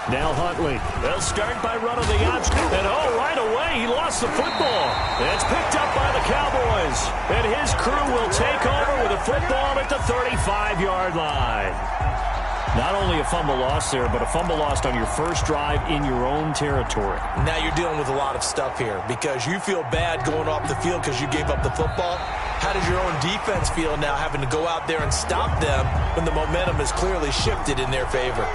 Now Huntley. They'll start by running the option. And right away, he lost the football. And it's picked up by the Cowboys. And his crew will take over with a football at the 35-yard line. Not only a fumble lost there, but a fumble lost on your first drive in your own territory. Now you're dealing with a lot of stuff here because you feel bad going off the field because you gave up the football. How does your own defense feel now having to go out there and stop them when the momentum is clearly shifted in their favor?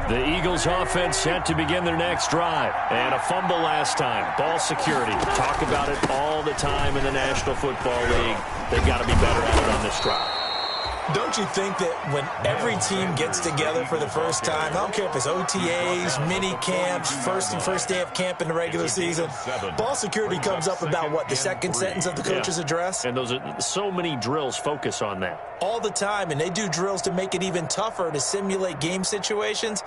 The Eagles offense set to begin their next drive. And a fumble last time. Ball security. Talk about it all the time in the National Football League. They've got to be better at it on this drive. Don't you think that when every team gets together for the first time, I don't care if it's OTAs, mini camps, first day of camp in the regular season, ball security comes up about, what, the second sentence of the coach's address? And those are so many drills focus on that. All the time, and they do drills to make it even tougher to simulate game situations.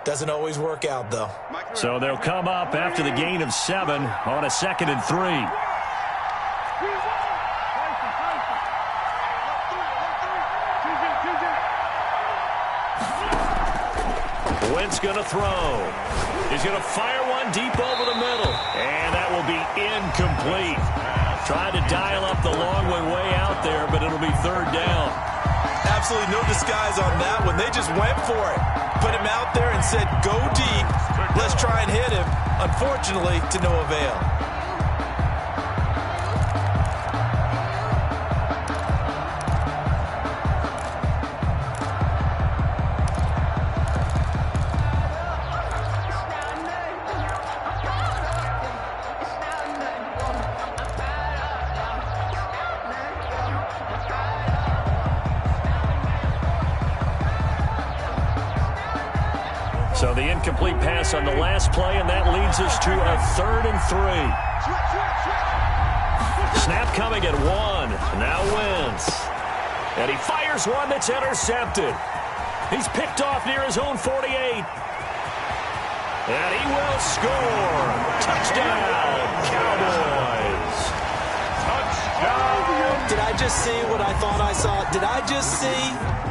Doesn't always work out, though. So they'll come up after the gain of 7 on a 2nd and 3. Wentz going to throw. He's going to fire one deep over the middle. And that will be incomplete. Tried to dial up the long way out there, but it'll be 3rd down. Absolutely no disguise on that one. They just went for it. Put him out there and said, go deep. Let's try and hit him. Unfortunately, to no avail. So the incomplete pass on the last play, and that leads us to a 3rd and 3. Snap coming at 1. Now Wentz. And he fires one that's intercepted. He's picked off near his own 48. And he will score. Touchdown, Cowboys. Touchdown. Did I just see what I thought I saw? Did I just see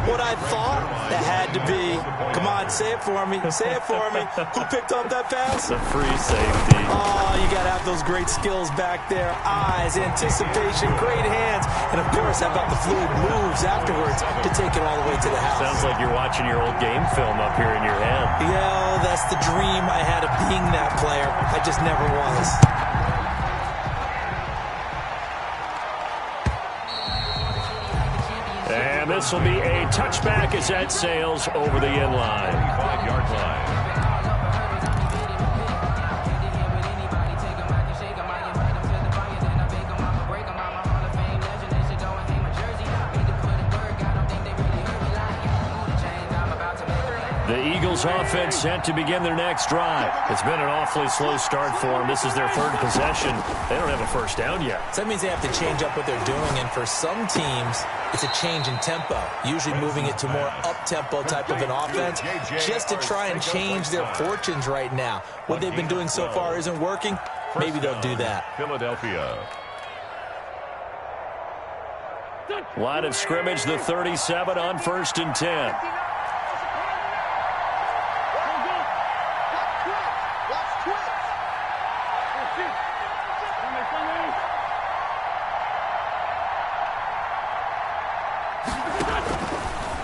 what I thought? That had to be. Come on, say it for me. Say it for me. Who picked up that pass? The free safety. Oh, you got to have those great skills back there. Eyes, anticipation, great hands. And, of course, how about the fluid moves afterwards to take it all the way to the house? Sounds like you're watching your old game film up here in your head. Yeah, that's the dream I had of being that player. I just never was. And this will be a touchback as that sails over the end line. 5-yard line. The Eagles offense set to begin their next drive. It's been an awfully slow start for them. This is their 3rd possession. They don't have a first down yet. So that means they have to change up what they're doing, and for some teams, it's a change in tempo, usually moving it to more up-tempo type of an offense, just to try and change their fortunes right now. What they've been doing so far isn't working. Maybe they'll do that. Philadelphia. Line of scrimmage, the 37 on 1st and 10.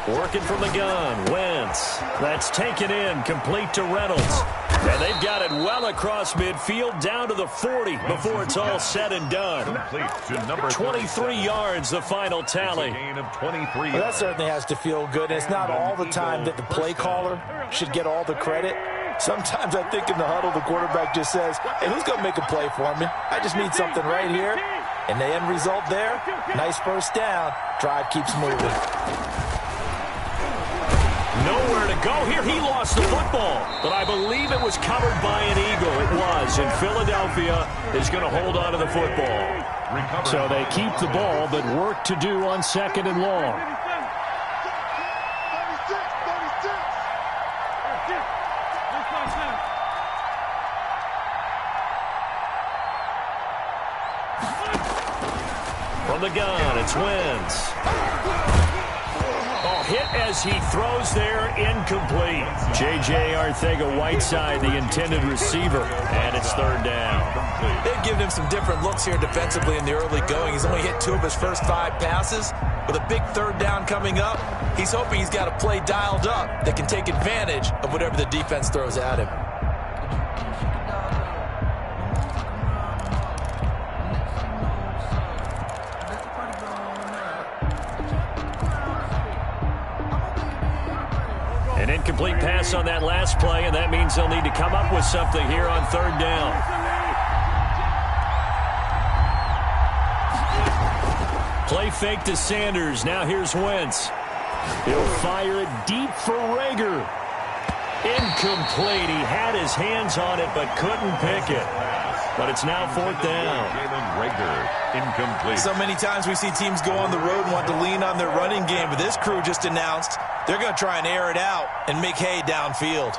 Working from the gun, Wentz. That's taken in, complete to Reynolds. And they've got it well across midfield, down to the 40 before it's all said and done. 23 yards, the final tally. Well, that certainly has to feel good. And it's not all the time that the play caller should get all the credit. Sometimes I think in the huddle, the quarterback just says, hey, who's going to make a play for me? I just need something right here. And the end result there, nice first down. Drive keeps moving. Nowhere to go here. He lost the football, but I believe it was covered by an Eagle. It was, and Philadelphia is going to hold on to the football. So they keep the ball, but work to do on 2nd and long. From the gun, it's Wentz. Oh, hit as he throws there, incomplete. J.J. Arcega-Whiteside, the intended receiver, and it's 3rd down. They've given him some different looks here defensively in the early going. He's only hit 2 of his first 5 passes. With a big 3rd down coming up, he's hoping he's got a play dialed up that can take advantage of whatever the defense throws at him. An incomplete pass on that last play, and that means they'll need to come up with something here on 3rd down. Play fake to Sanders. Now here's Wentz. He'll fire it deep for Rager. Incomplete. He had his hands on it but couldn't pick it. But it's now 4th down. Incomplete. So many times we see teams go on the road and want to lean on their running game, but this crew just announced they're going to try and air it out and make hay downfield.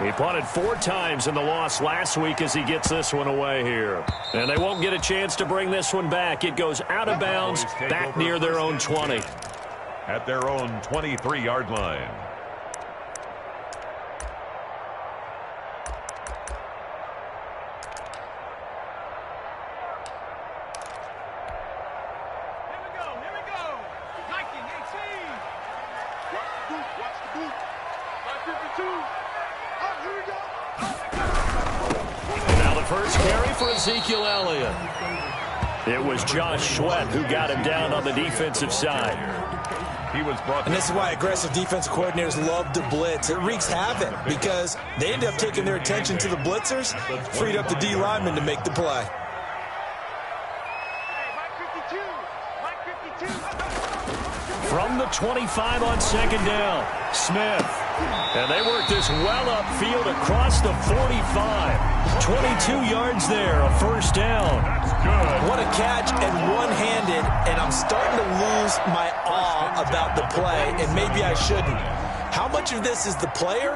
He punted 4 times in the loss last week as he gets this one away here. And they won't get a chance to bring this one back. It goes out of bounds back near their own 20. At their own 23-yard line. Now the first carry for Ezekiel Elliott. It was Josh Sweat who got him down on the defensive side. He was brought. And this is why aggressive defensive coordinators love to blitz. It wreaks havoc because they end up taking their attention to the blitzers, freed up the D lineman to make the play. From the 25 on 2nd down, Smith. And they work this well upfield across the 45. 22 yards there, a 1st down. That's good. What a catch and one-handed, and I'm starting to lose my awe about the play, and maybe I shouldn't. How much of this is the player?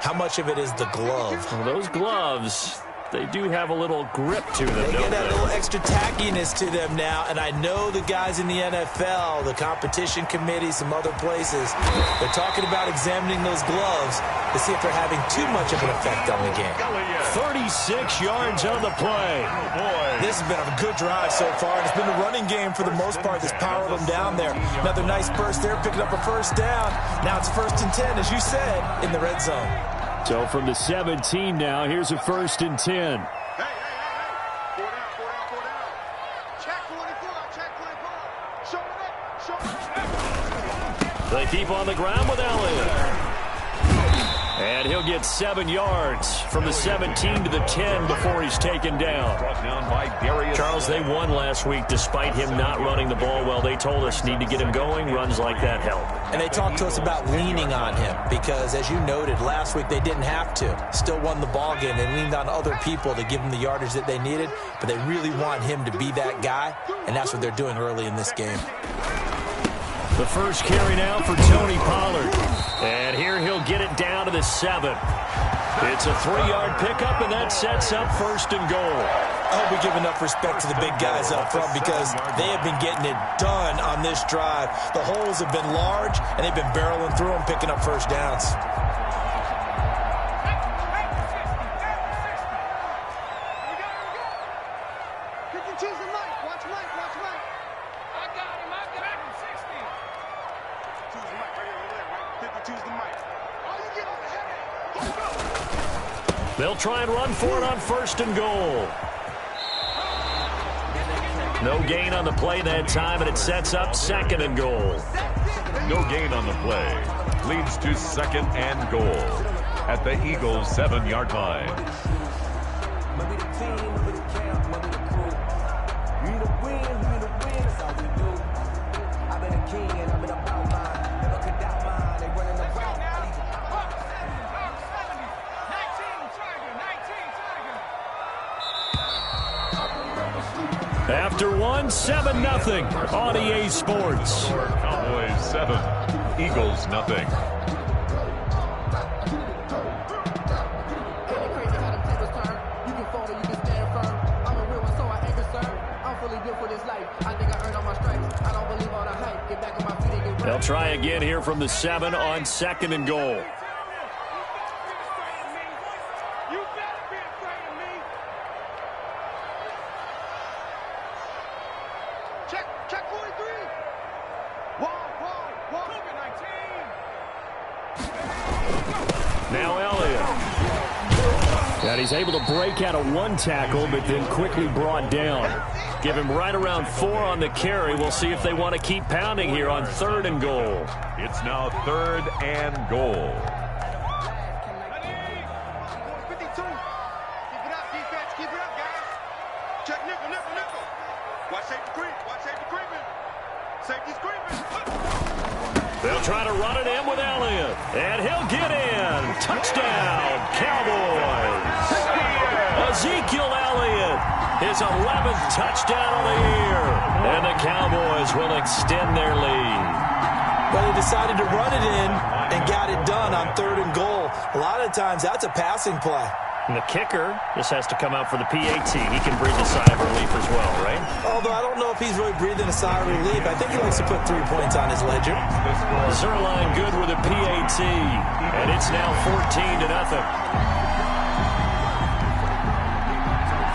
How much of it is the glove? Well, those gloves, they do have a little grip to them, They don't get that they? little extra tackiness to them now, and I know the guys in the NFL, the competition committee, some other places, they're talking about examining those gloves to see if they're having too much of an effect on the game. 36 yards on the play. Oh, boy. This has been a good drive so far, and it's been the running game for the most part that's powered them down there. Another nice burst there, picking up a 1st down. Now it's 1st and 10, as you said, in the red zone. So from the 17 now, here's a 1st and 10. Hey. 4 down. Check 44. Show it up. They keep on the ground with Elliott. And he'll get 7 yards from the 17 to the 10 before he's taken down. Brought down by Darius. Charles, they won last week despite him not running the ball well. They told us need to get him going. Runs like that help. And they talked to us about leaning on him because, as you noted, last week they didn't have to. Still won the ball game. They leaned on other people to give them the yardage that they needed, but they really want him to be that guy, and that's what they're doing early in this game. The first carry now for Tony Pollard. And here he'll get it down to the 7. It's a 3-yard pickup, and that sets up 1st and goal. I hope we give enough respect to the big guys up front because they have been getting it done on this drive. The holes have been large, and they've been barreling through them, picking up 1st downs. They'll try and run for it on 1st and goal. No gain on the play that time, and it sets up 2nd and goal. No gain on the play. Leads to 2nd and goal at the Eagles' 7-yard line. After one, 7-0 on EA Sports. Cowboys 7, Eagles 0. They'll try again here from the 7 on 2nd and goal. Check 43. Wall. Now Elliott. And he's able to break out of one tackle, but then quickly brought down. Give him right around 4 on the carry. We'll see if they want to keep pounding here on 3rd and goal. It's now 3rd and goal. 52. Keep it up, defense. Keep it up, guys. Check nickel. Watch safety creeping. Safety's creeping. They'll try to run it in with Elliott. And he'll get in. Touchdown, Cowboys. Ezekiel Elliott, his 11th touchdown of the year. And the Cowboys will extend their lead. But they decided to run it in and got it done on 3rd and goal. A lot of times that's a passing play. And the kicker just has to come out for the PAT. He can breathe a sigh of relief as well, right? Although I don't know if he's really breathing a sigh of relief. I think he likes to put 3 points on his ledger. Zerline good with a PAT. And it's now 14-0.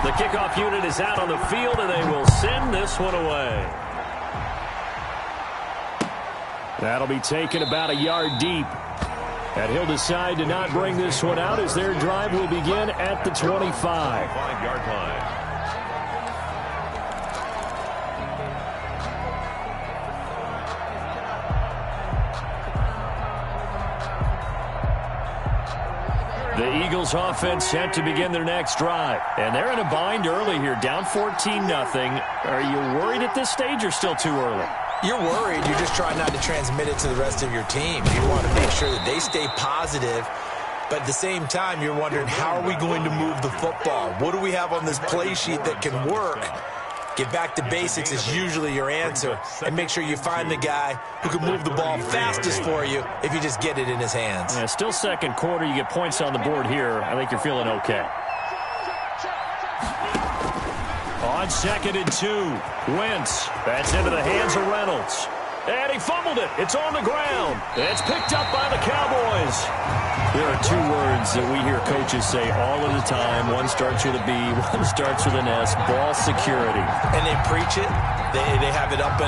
The kickoff unit is out on the field, and they will send this one away. That'll be taken about a yard deep. And he'll decide to not bring this one out as their drive will begin at the 25. 5-yard line. The Eagles offense set to begin their next drive. And they're in a bind early here, down 14-0. Are you worried at this stage or still too early? You're worried. You're just trying not to transmit it to the rest of your team. You want to make sure that they stay positive. But at the same time, you're wondering, how are we going to move the football? What do we have on this play sheet that can work? Get back to basics is usually your answer. And make sure you find the guy who can move the ball fastest for you if you just get it in his hands. Yeah, still 2nd quarter. You get points on the board here. I think you're feeling okay. On 2nd and 2, Wentz. That's into the hands of Reynolds. And he fumbled it. It's on the ground. It's picked up by the Cowboys. There are 2 words that we hear coaches say all of the time. One starts with a B, one starts with an S. Ball security. And they preach it. They have it up in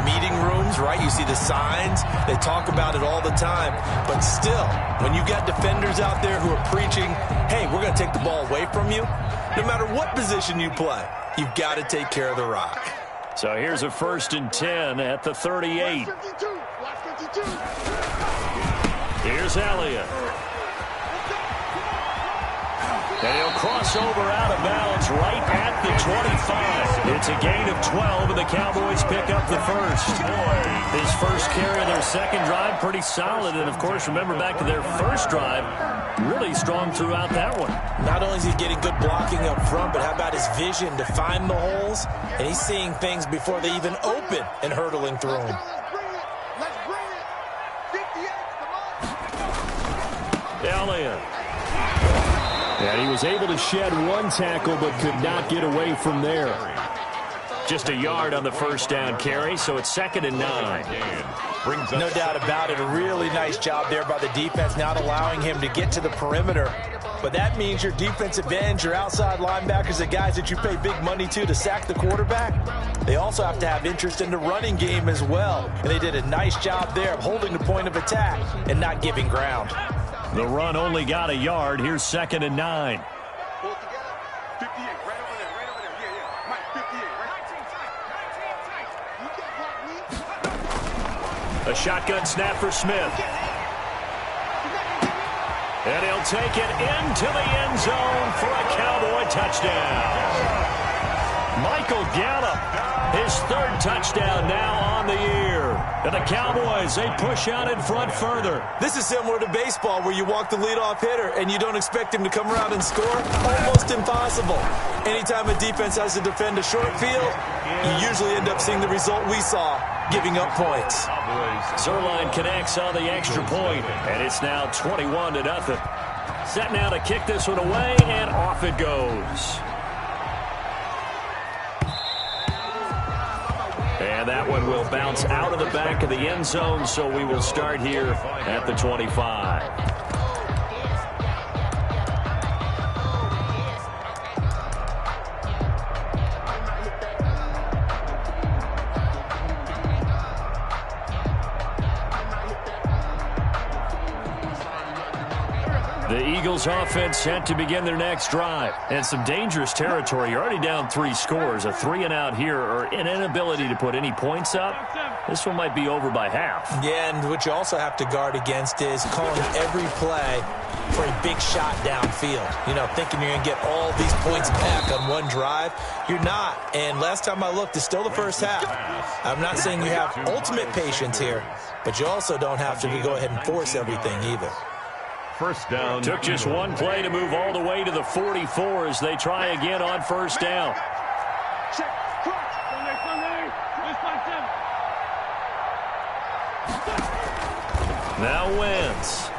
meeting rooms, right? You see the signs. They talk about it all the time. But still, when you got defenders out there who are preaching, hey, we're going to take the ball away from you, no matter what position you play, you've got to take care of the rock. So here's a 1st and 10 at the 38. Here's Elliott. And he'll cross over out of bounds right at the 25. It's a gain of 12, and the Cowboys pick up the first. His first carry of their 2nd drive, pretty solid. And, of course, remember back to their first drive, really strong throughout that one. Not only is he getting good blocking up front, but how about his vision to find the holes? And he's seeing things before they even open and hurdling through them. Let's bring it. 58, come on. Elliott. And he was able to shed one tackle but could not get away from there. Just a yard on the first down carry, so it's 2nd and 9. No doubt about it. A really nice job there by the defense, not allowing him to get to the perimeter. But that means your defensive ends, your outside linebackers, the guys that you pay big money to sack the quarterback, they also have to have interest in the running game as well. And they did a nice job there of holding the point of attack and not giving ground. The run only got a yard. Here's 2nd and 9. Pull together. 58, right over there. Yeah. Mike, 58, right? You can't block me. A shotgun snap for Smith. And he'll take it into the end zone for a Cowboy touchdown. Michael Gallup, his third touchdown now on the year. And the Cowboys, they push out in front further. This is similar to baseball where you walk the leadoff hitter and you don't expect him to come around and score. Almost impossible. Anytime a defense has to defend a short field, you usually end up seeing the result we saw, giving up points. Zerline connects on the extra point, and it's now 21-0. Set now to kick this one away, and off it goes. And that one will bounce out of the back of the end zone, so we will start here at the 25. The Eagles offense set to begin their next drive. And some dangerous territory. You're already down 3 scores. A 3-and-out here or an inability to put any points up. This one might be over by half. Yeah, and what you also have to guard against is calling every play for a big shot downfield. You know, thinking you're going to get all these points back on one drive. You're not. And last time I looked, it's still the first half. I'm not saying you have ultimate patience here, but you also don't have to go ahead and force everything either. First down. Took just one play to move all the way to the 44 as they try again on first down. Now Wentz.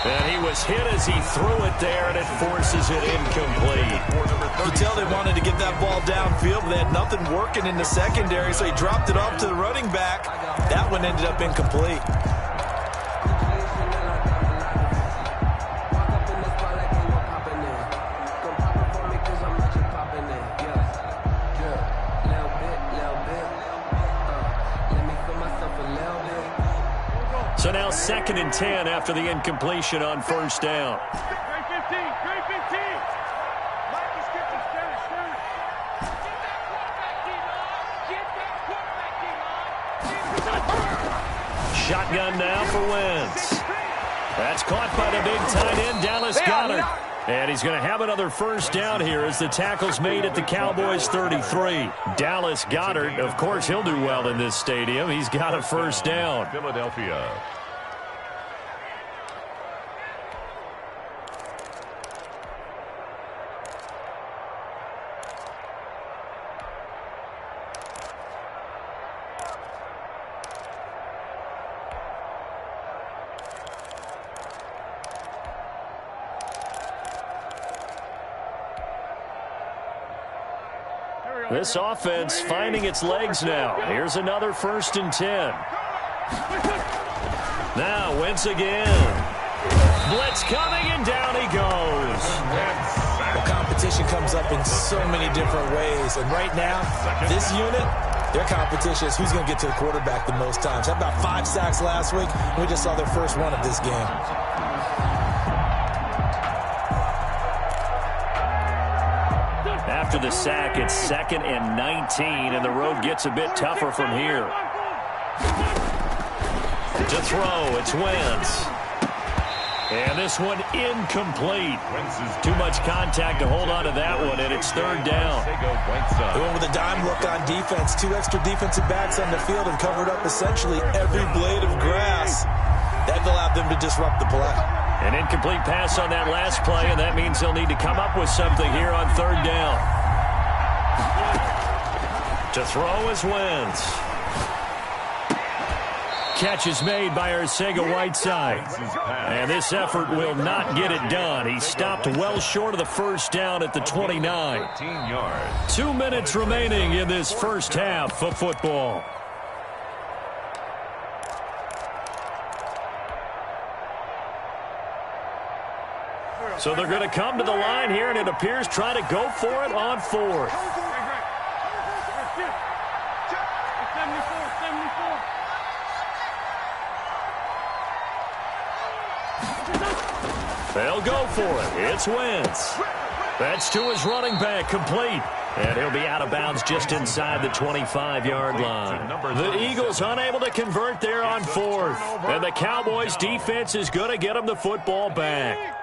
And he was hit as he threw it there, and it forces it incomplete. You tell they wanted to get that ball downfield, but they had nothing working in the secondary, so he dropped it off to the running back. That one ended up incomplete. So now 2nd and 10 after the incompletion on first down. Great 15. Great 15. Shotgun now for Wentz. That's caught by the big tight end, Dallas Goedert. And he's going to have another first down here as the tackle's made at the Cowboys 33. Dallas Goedert, of course, he'll do well in this stadium. He's got a first down. Philadelphia. This offense finding its legs now. Here's another 1st and 10. Now Wentz again. Blitz coming, and down he goes. The competition comes up in so many different ways, and right now, this unit, their competition is who's going to get to the quarterback the most times. Had about 5 sacks last week. We just saw their first one of this game. After the sack, it's 2nd and 19, and the road gets a bit tougher from here. To throw, it's Wentz. And this one incomplete. Too much contact to hold on to that one, and it's 3rd down. They went with a dime look on defense. 2 extra defensive backs on the field and covered up essentially every blade of grass. That allowed them to disrupt the play. An incomplete pass on that last play, and that means they'll need to come up with something here on 3rd down. To throw is Wentz. Catch is made by Arcega-Whiteside. And this effort will not get it done. He stopped well short of the first down at the 29. 2 minutes remaining in this first half of football. So they're going to come to the line here, and it appears try to go for it on 4th. They'll go for it. It's Wentz. That's to his running back, complete. And he'll be out of bounds just inside the 25-yard line. The Eagles unable to convert there on 4th. And the Cowboys defense is going to get them the football back.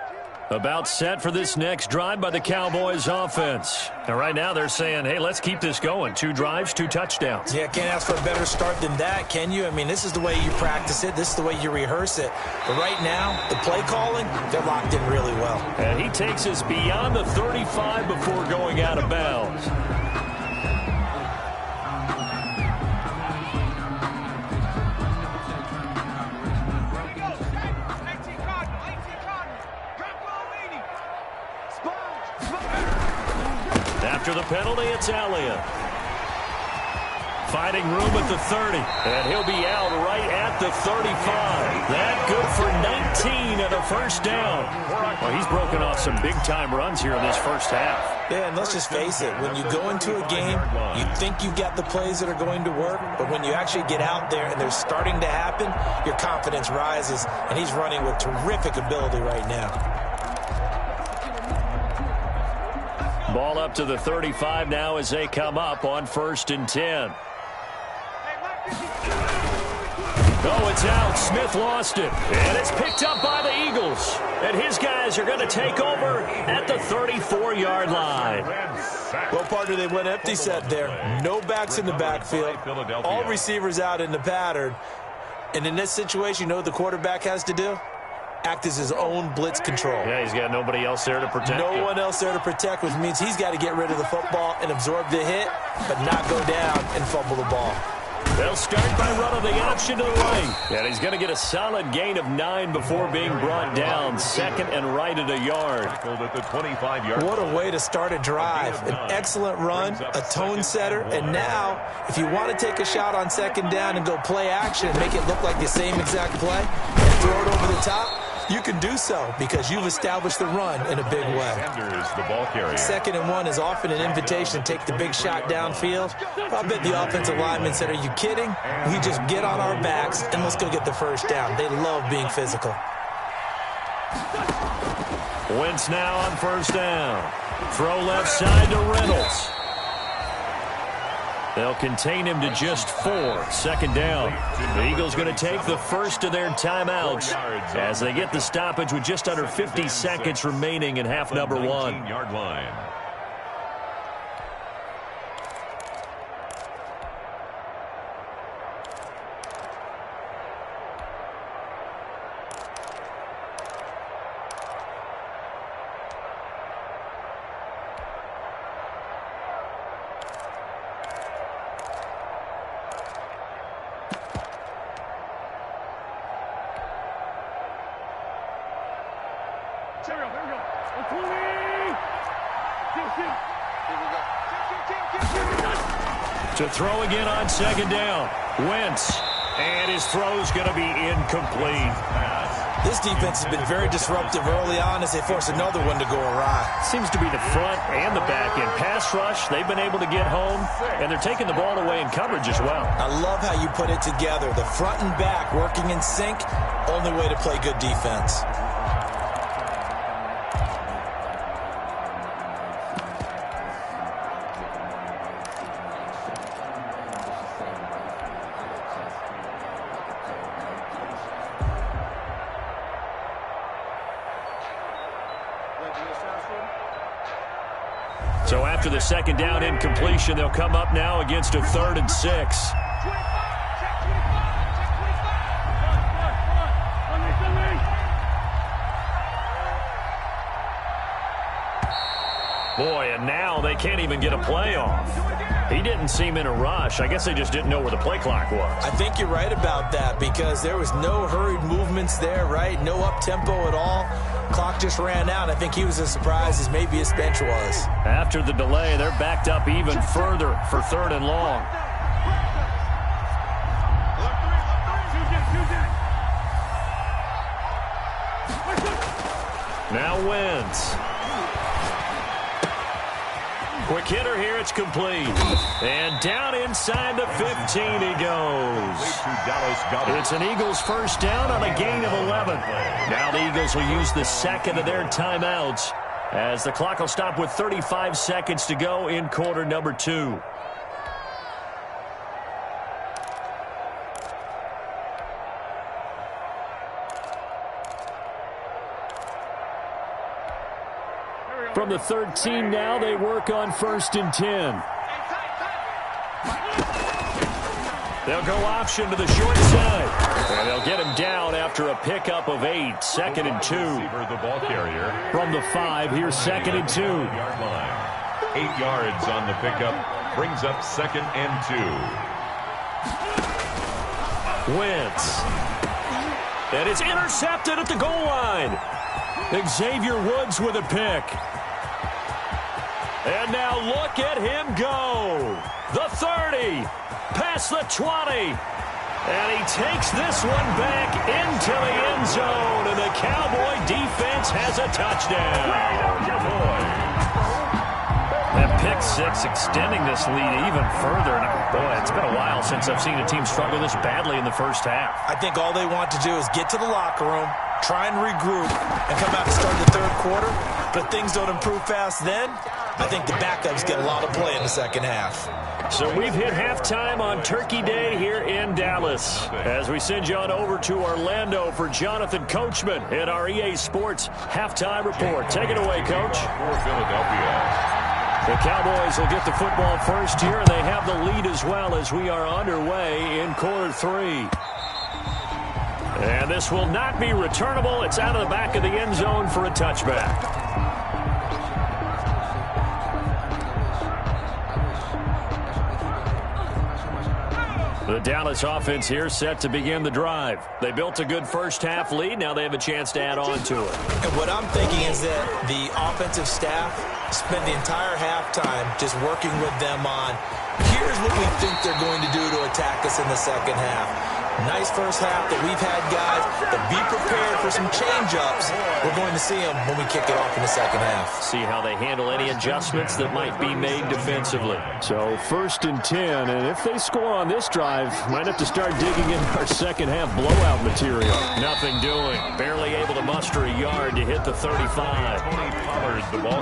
About set for this next drive by the Cowboys offense. And right now they're saying, hey, let's keep this going. 2 drives, 2 touchdowns. Yeah, can't ask for a better start than that, can you? I mean, this is the way you practice it. This is the way you rehearse it. But right now, the play calling, they're locked in really well. And he takes us beyond the 35 before going out of bounds. After the penalty, it's Elliott. Finding room at the 30. And he'll be out right at the 35. That good for 19 and a first down. Well, he's broken off some big-time runs here in this first half. Yeah, and let's just face it. When you go into a game, you think you've got the plays that are going to work, but when you actually get out there and they're starting to happen, your confidence rises, and he's running with terrific ability right now. Ball up to the 35 now as they come up on 1st and 10. Oh, it's out. Smith lost it. And it's picked up by the Eagles. And his guys are going to take over at the 34-yard line. Well, partner, they went empty set there. No backs in the backfield. All receivers out in the pattern. And in this situation, you know what the quarterback has to do? Act as his own blitz control. Yeah, he's got nobody else there to protect No him. one else there to protect, which means he's got to get rid of the football and absorb the hit, but not go down and fumble the ball. They'll start by running the option to the right. And he's going to get a solid gain of 9 before being brought down. 2nd and right at a yard. At the 25-yard. What a way to start a drive. An excellent run, a tone setter, and now, if you want to take a shot on 2nd down and go play action and make it look like the same exact play and throw it over the top, you can do so because you've established the run in a big way. The ball carrier. 2nd and 1 is often an invitation to take the big shot downfield. I bet the offensive linemen said, are you kidding? We just get on our backs and let's go get the first down. They love being physical. Wentz now on 1st down. Throw left side to Reynolds. They'll contain him to just 4. 2nd down. The Eagles going to take the first of their timeouts as they get the stoppage with just under 50 seconds remaining in half number 1. 19-yard line. To throw again on 2nd down. Wentz. And his throw's going to be incomplete. This defense has been very disruptive early on as they force another one to go awry. Seems to be the front and the back end. Pass rush, they've been able to get home, and they're taking the ball away in coverage as well. I love how you put it together. The front and back working in sync, only way to play good defense. So after the 2nd down incompletion, they'll come up now against a 3rd and 6. Boy, and now they can't even get a play off. He didn't seem in a rush. I guess they just didn't know where the play clock was. I think you're right about that because there was no hurried movements there, right? No up-tempo at all. Clock just ran out. I think he was as surprised as maybe his bench was. After the delay, they're backed up even further for 3rd and long. Now Wentz. Quick hitter here, it's complete. And down inside the 15 he goes. It's an Eagles first down on a gain of 11. Now the Eagles will use the 2nd of their timeouts as the clock will stop with 35 seconds to go in quarter number 2. From the 13 now, they work on 1st and 10. They'll go option to the short side. And they'll get him down after a pickup of 8. 2nd and 2. The ball carrier. From the 5, here's 2nd and 2. 8 yards on the pickup. Brings up 2nd and 2. Wentz. And it's intercepted at the goal line. Xavier Woods with a pick. And now look at him go. The 30. Past the 20. And he takes this one back into the end zone. And the Cowboy defense has a touchdown. That pick 6 extending this lead even further. And boy, it's been a while since I've seen a team struggle this badly in the first half. I think all they want to do is get to the locker room, try and regroup, and come out to start the third quarter. But if things don't improve fast then, I think the backups get a lot of play in the second half. So we've hit halftime on Turkey Day here in Dallas. As we send you on over to Orlando for Jonathan Coachman in our EA Sports Halftime Report. Take it away, Coach. For Philadelphia. The Cowboys will get the football first here, and they have the lead as well as we are underway in quarter 3. And this will not be returnable. It's out of the back of the end zone for a touchback. The Dallas offense here set to begin the drive. They built a good first half lead. Now they have a chance to add on to it. And what I'm thinking is that the offensive staff spent the entire halftime just working with them on, here's what we think they're going to do to attack us in the second half. Nice first half that we've had, guys, but be prepared for some change-ups. We're going to see them when we kick it off in the second half. See how they handle any adjustments that might be made defensively. So 1st and 10, and if they score on this drive, might have to start digging in our second half blowout material. Nothing doing. Barely able to muster a yard to hit the 35.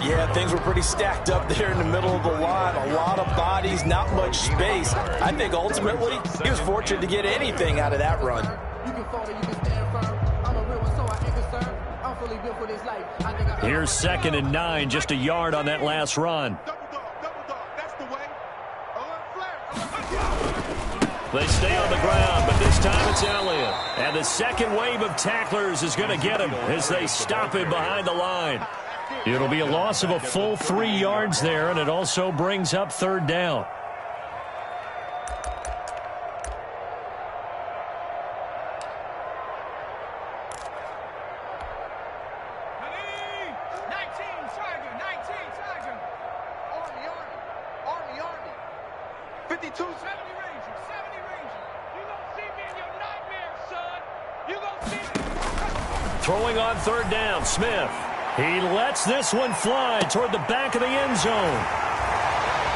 Yeah, things were pretty stacked up there in the middle of the line. A lot of bodies, not much space. I think ultimately he was fortunate to get anything out of that run. Here's 2nd and 9, just a yard on that last run. They stay on the ground, but this time it's Elliott. And the second wave of tacklers is going to get him as they stop him behind the line. It'll be a loss of a full 3 yards there, and it also brings up 3rd down. Throwing on 3rd down, Smith. He lets this one fly toward the back of the end zone.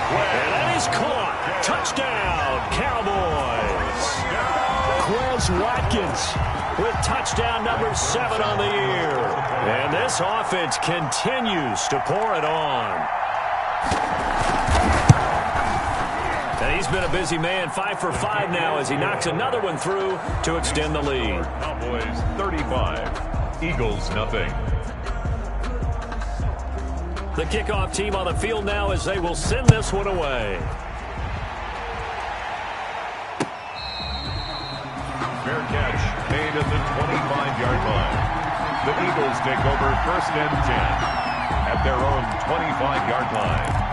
And that is caught. Touchdown, Cowboys. Quez Watkins with touchdown number 7 on the year. And this offense continues to pour it on. And he's been a busy man, 5 for 5 now as he knocks another one through to extend the lead. Cowboys 35, Eagles nothing. The kickoff team on the field now as they will send this one away. Fair catch made at the 25-yard line. The Eagles take over 1st and 10 at their own 25-yard line.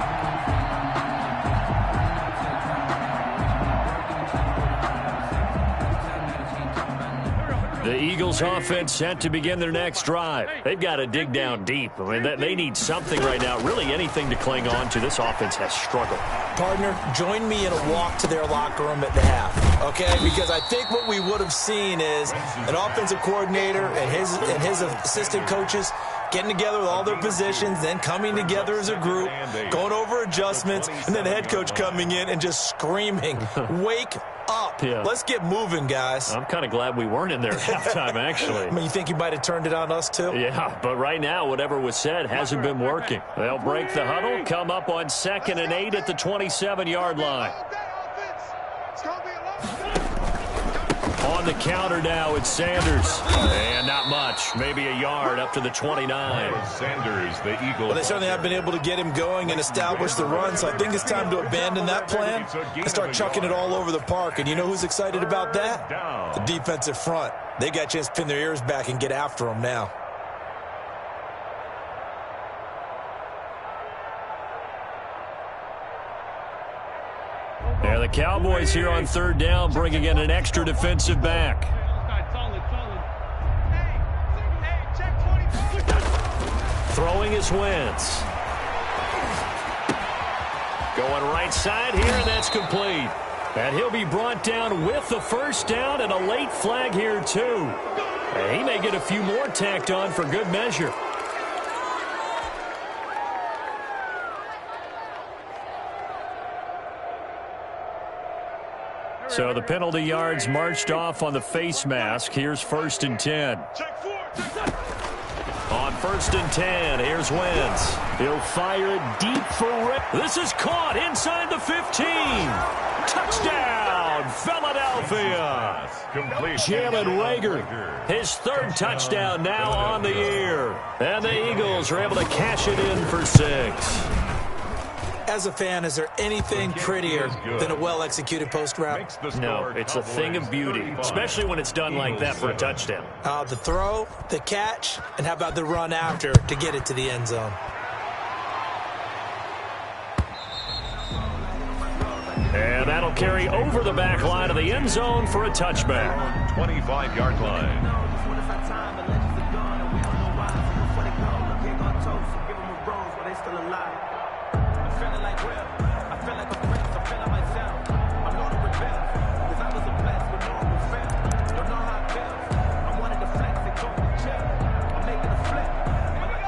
The Eagles offense set to begin their next drive. They've got to dig down deep. I mean, they need something right now, really anything to cling on to. This offense has struggled. Partner, join me in a walk to their locker room at the half, okay? Because I think what we would have seen is an offensive coordinator and his assistant coaches getting together with all their positions, then coming together as a group, going over adjustments, and then the head coach coming in and just screaming, wake up. Yeah. Let's get moving, guys. I'm kind of glad we weren't in there at halftime, actually. I mean, you think you might have turned it on us, too? Yeah, but right now, whatever was said hasn't been working. They'll break the huddle, come up on 2nd and 8 at the 27-yard line. On the counter now, it's Sanders. And not much. Maybe a yard up to the 29. Sanders, the Eagles. Well, they certainly have been able to get him going and establish the run, so I think it's time to abandon that plan and start chucking it all over the park. And you know who's excited about that? The defensive front. They got a chance to pin their ears back and get after him now. Yeah, the Cowboys here on third down, bringing in an extra defensive back. Throwing is Wentz. Going right side here, and that's complete. And he'll be brought down with the first down and a late flag here, too. And he may get a few more tacked on for good measure. So the penalty yards marched off on the face mask. Here's 1st and 10. On 1st and 10, here's Wentz. He'll fire it deep for Rick. This is caught inside the 15. Touchdown, Philadelphia. Jalen Reagor, his 3rd touchdown now on the year. And the Eagles are able to cash it in for 6. As a fan, is there anything prettier than a well-executed post route? No, it's a thing of beauty, especially when it's done like that for a touchdown. The throw, the catch, and how about the run after to get it to the end zone? And that'll carry over the back line of the end zone for a touchback. 25-yard line.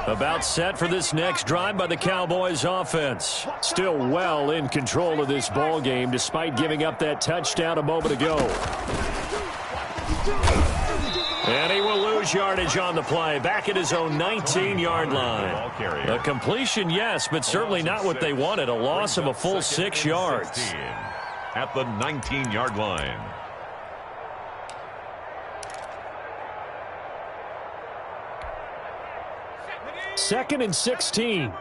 About set for this next drive by the Cowboys offense. Still well in control of this ball game despite giving up that touchdown a moment ago. And he will lose yardage on the play. Back at his own 19-yard line. A completion, yes, but certainly not what they wanted. A loss of a full 6 yards. At the 19-yard line. Second and 16.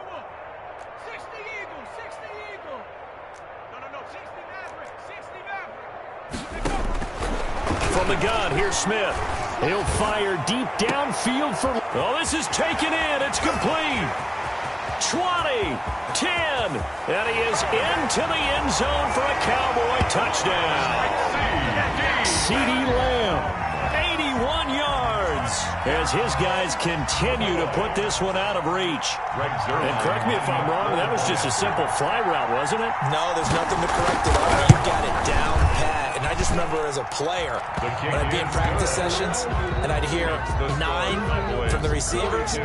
From the gun, here's Smith. He'll fire deep downfield for... Oh, this is taken in. It's complete. 20, 10, and he is into the end zone for a Cowboy touchdown. CeeDee Lamb, 81 yards, as his guys continue to put this one out of reach. And correct me if I'm wrong, that was just a simple fly route, wasn't it? No, there's nothing to correct it on. You got it down pat. And I just remember as a player, when I'd be in practice sessions, and I'd hear 9 from the receivers,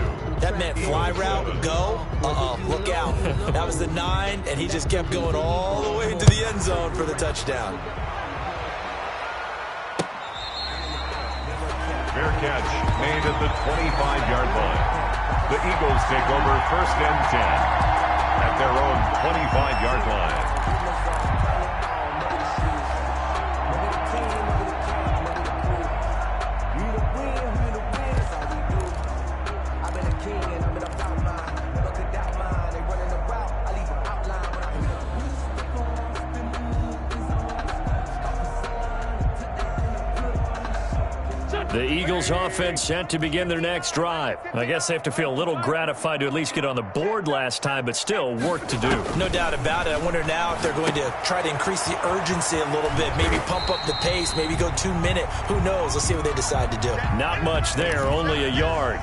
that meant fly route, go, look out. That was the 9, and he just kept going all the way to the end zone for the touchdown. Fair catch made at the 25-yard line. The Eagles take over 1st and 10 at their own 25-yard line. The Eagles offense set to begin their next drive. I guess they have to feel a little gratified to at least get on the board last time, but still work to do. No doubt about it. I wonder now if they're going to try to increase the urgency a little bit, maybe pump up the pace, maybe go 2-minute. Who knows? Let's see what they decide to do. Not much there, only a yard.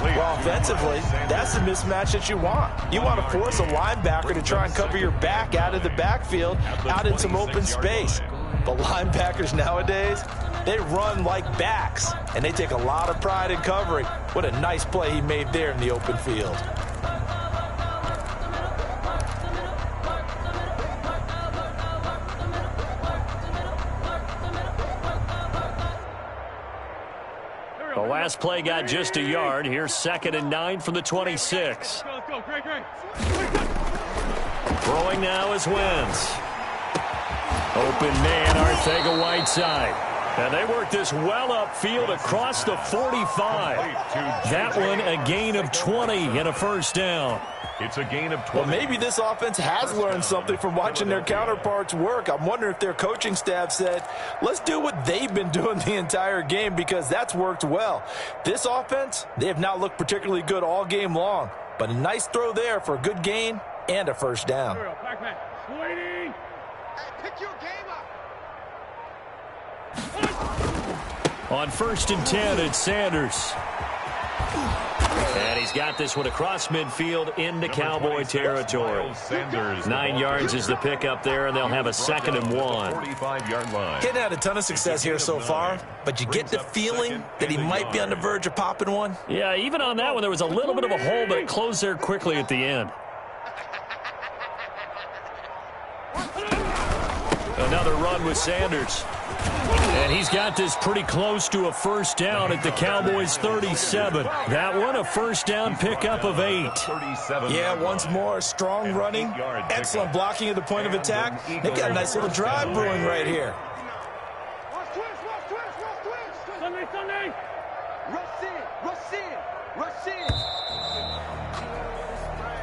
Well, offensively, that's the mismatch that you want. You want to force a linebacker to try and cover your back out of the backfield, out in some open space. But linebackers nowadays, they run like backs, and they take a lot of pride in covering. What a nice play he made there in the open field. The last play got just a yard. Here's 2nd and 9 from the 26. Throwing now is Wentz. Open man, Arcega-Whiteside. And they work this well upfield across the 45. That one a gain of 20 and a first down. It's a gain of 20. Well, maybe this offense has learned something from watching their counterparts work. I'm wondering if their coaching staff said, let's do what they've been doing the entire game, because that's worked well. This offense, they have not looked particularly good all game long, but a nice throw there for a good gain and a first down. Hey, pick your game up. On 1st and 10, it's Sanders. And he's got this one across midfield into Cowboy territory. 9 yards is the pickup there, and they'll have a 2nd and 1. 45-yard line. Hadn't had a ton of success here so far, but you get the feeling that he might be on the verge of popping one. Yeah, even on that one, there was a little bit of a hole, but it closed there quickly at the end. Another run with Sanders. And he's got this pretty close to a first down at the Cowboys' 37. That one, a first down pickup of 8. Yeah, once more, strong running, excellent blocking at the point of attack. They got a nice little drive brewing right here. Watch twist. Sunday. Rush in.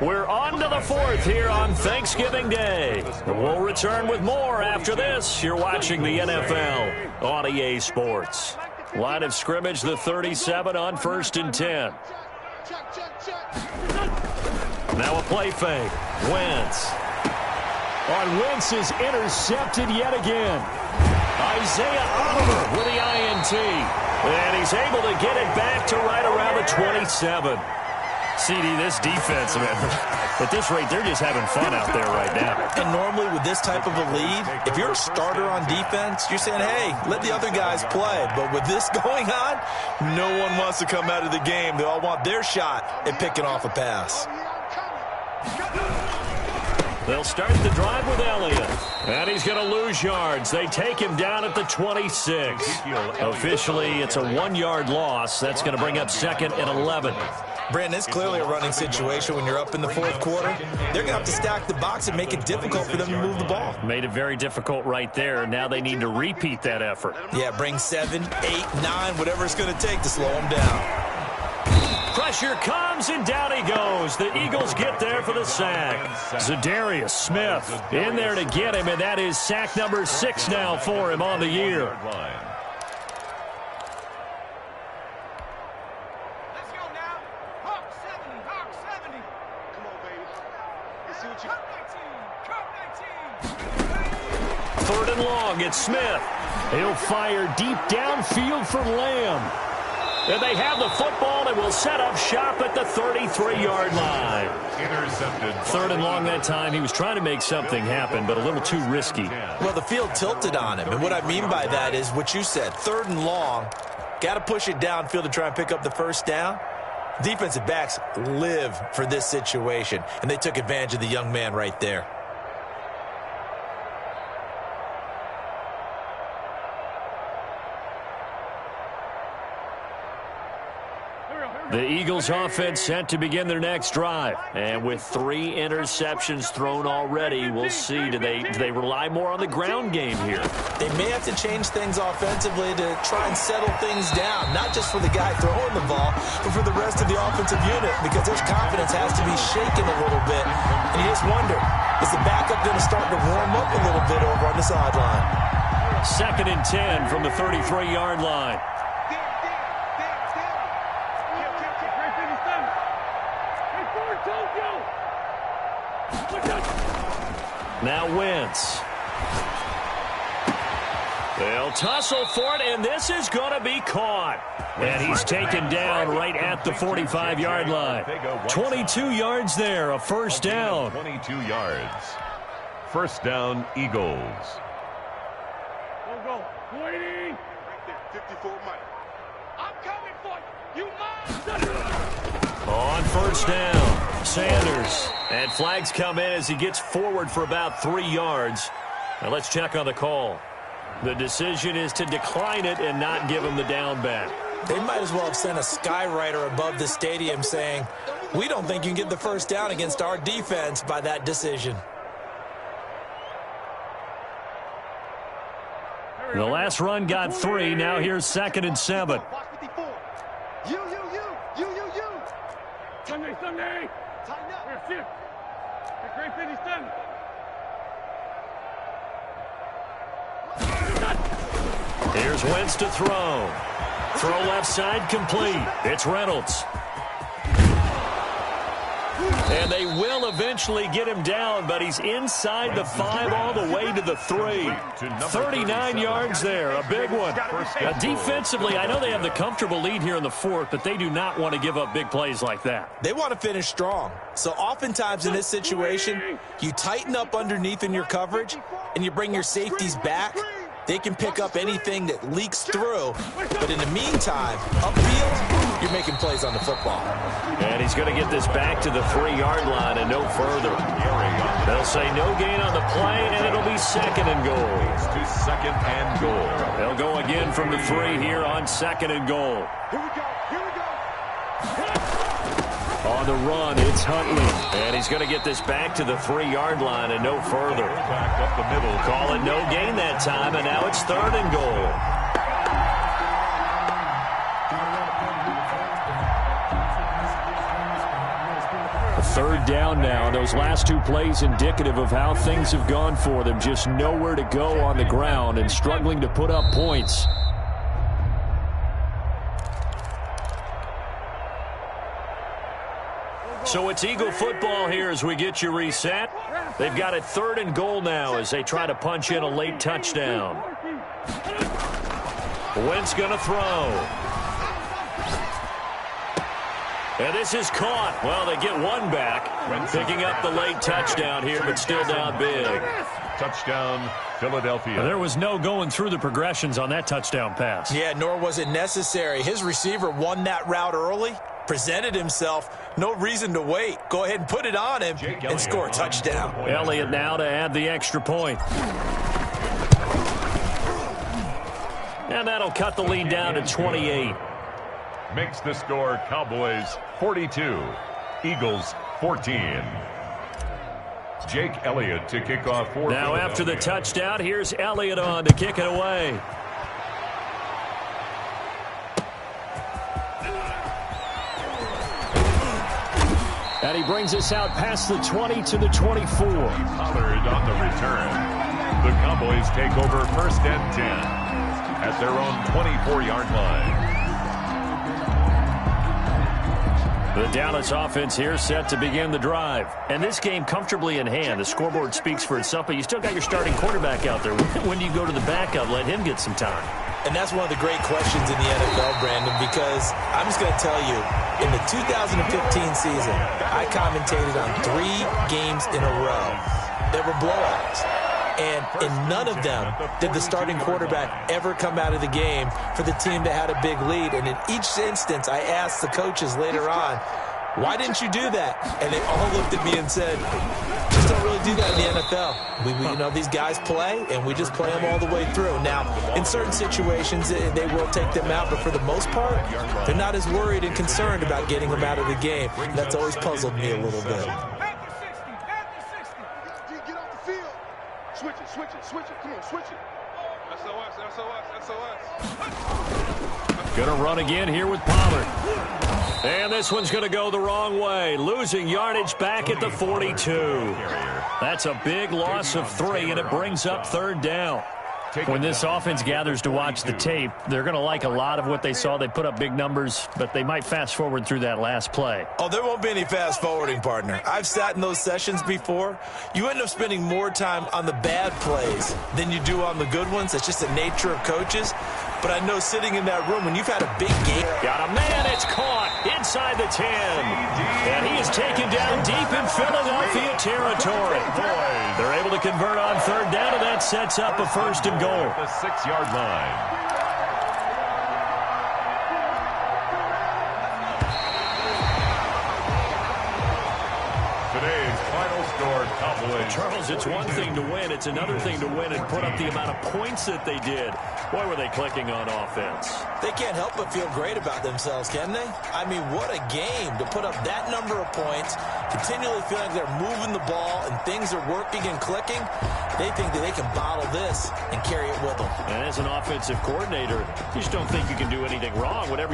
We're on to the 4th here on Thanksgiving Day. We'll return with more after this. You're watching the NFL on EA Sports. Line of scrimmage, the 37 on 1st and 10. Now a play fake. Wentz. On Wentz is intercepted yet again. Isaiah Oliver with the INT. And he's able to get it back to right around the 27. CD, this defense, man, at this rate, they're just having fun out there right now. And normally with this type of a lead, if you're a starter on defense, you're saying, hey, let the other guys play. But with this going on, no one wants to come out of the game. They all want their shot at picking off a pass. They'll start the drive with Elliott. And he's going to lose yards. They take him down at the 26. Officially, it's a 1-yard loss. That's going to bring up 2nd and 11. Brandon, it's clearly a running situation when you're up in the 4th quarter. They're going to have to stack the box and make it difficult for them to move the ball. Made it very difficult right there. Now they need to repeat that effort. Yeah, bring 7, 8, 9, whatever it's going to take to slow them down. Pressure comes, and down he goes. The Eagles get there for the sack. Zadarius Smith in there to get him, and that is sack number 6 now for him on the year. Third and long, it's Smith. He'll fire deep downfield for Lamb. And they have the football and will set up shop at the 33-yard line. Intercepted. 3rd and long that time. He was trying to make something happen, but a little too risky. Well, the field tilted on him, and what I mean by that is what you said. 3rd and long, got to push it downfield to try and pick up the first down. Defensive backs live for this situation, and they took advantage of the young man right there. The Eagles offense set to begin their next drive. And with 3 interceptions thrown already, we'll see. Do they rely more on the ground game here? They may have to change things offensively to try and settle things down, not just for the guy throwing the ball, but for the rest of the offensive unit, because their confidence has to be shaken a little bit. And you just wonder, is the backup going to start to warm up a little bit over on the sideline? 2nd and 10 from the 33-yard line. Now Wentz. They'll tussle for it, and this is going to be caught. And he's taken down right at the 45-yard line. 22 yards there, a first down. 22 yards. First down, Eagles. Go. Waiting. Right there, 54 Mike. I'm coming for you. You must. On first down, Sanders. And flags come in as he gets forward for about 3 yards. Now let's check on the call. The decision is to decline it and not give him the down back. They might as well have sent a skywriter above the stadium saying, we don't think you can get the first down against our defense by that decision. The last run got 3. Now here's 2nd and 7. You. Sunday. Tighten up. Here, great finish done. Here's Wentz to throw. Throw left side complete. It's Reynolds. And they will eventually get him down, but he's inside the 5 all the way to the 3. 39 yards there, a big one. Now, defensively, I know they have the comfortable lead here in the 4th, but they do not want to give up big plays like that. They want to finish strong. So oftentimes in this situation, you tighten up underneath in your coverage, and you bring your safeties back. They can pick up anything that leaks through. But in the meantime, upfield, you're making plays on the football. And he's going to get this back to the 3-yard line and no further. They'll say no gain on the play, and it'll be 2nd and goal. To 2nd and goal. They'll go again from the 3 here on 2nd and goal. Here we go. On the run, it's Huntley. And he's going to get this back to the 3-yard line and no further. Back up the middle. Call it no gain that time, and now it's 3rd and goal. Third down now. Those last 2 plays indicative of how things have gone for them. Just nowhere to go on the ground and struggling to put up points. So it's Eagle football here as we get you reset. They've got it 3rd and goal now as they try to punch in a late touchdown. Wentz going to throw. And this is caught. Well, they get one back. Picking up the late touchdown here, but still down big. Touchdown, Philadelphia. There was no going through the progressions on that touchdown pass. Yeah, nor was it necessary. His receiver won that route early, presented himself. No reason to wait. Go ahead and put it on him and score a touchdown. Elliott now to add the extra point. And that'll cut the lead down to 28. Makes the score Cowboys 42, Eagles 14. Jake Elliott to kick off for now after the touchdown, here's Elliott on to kick it away. And he brings us out past the 20 to the 24. Pollard on the return. The Cowboys take over 1st and 10 at their own 24-yard line. The Dallas offense here set to begin the drive. And this game comfortably in hand. The scoreboard speaks for itself, but you still got your starting quarterback out there. When do you go to the backup? Let him get some time. And that's one of the great questions in the NFL, Brandon, because I'm just going to tell you, in the 2015 season, I commentated on 3 games in a row. They were blowouts. And in none of them did the starting quarterback ever come out of the game for the team that had a big lead. And in each instance, I asked the coaches later on, why didn't you do that? And they all looked at me and said, just don't really do that in the NFL. You know, these guys play, and we just play them all the way through. Now, in certain situations, they will take them out, but for the most part, they're not as worried and concerned about getting them out of the game. And that's always puzzled me a little bit. Switch it. Come on, switch it. SOS. Gonna run again here with Pollard. And this one's gonna go the wrong way. Losing yardage back at the 42. That's a big loss of 3, and it brings up 3rd down. When this offense gathers to watch the tape, they're going to like a lot of what they saw. They put up big numbers, but they might fast forward through that last play. Oh, there won't be any fast forwarding, partner. I've sat in those sessions before. You end up spending more time on the bad plays than you do on the good ones. That's just the nature of coaches. But I know sitting in that room, when you've had a big game. Got a man, it's caught inside the 10. And he is taken down deep in Philadelphia territory. They're able to convert on 3rd down, and that sets up a 1st and goal. The 6-yard line. Today's final score, Cowboys. Charles, it's one thing to win. It's another thing to win and put up the amount of points that they did. Boy, were they clicking on offense. They can't help but feel great about themselves, can they? I mean, what a game to put up that number of points, continually feeling like they're moving the ball and things are working and clicking. They think that they can bottle this and carry it with them. And as an offensive coordinator, you just don't think you can do anything wrong. Whatever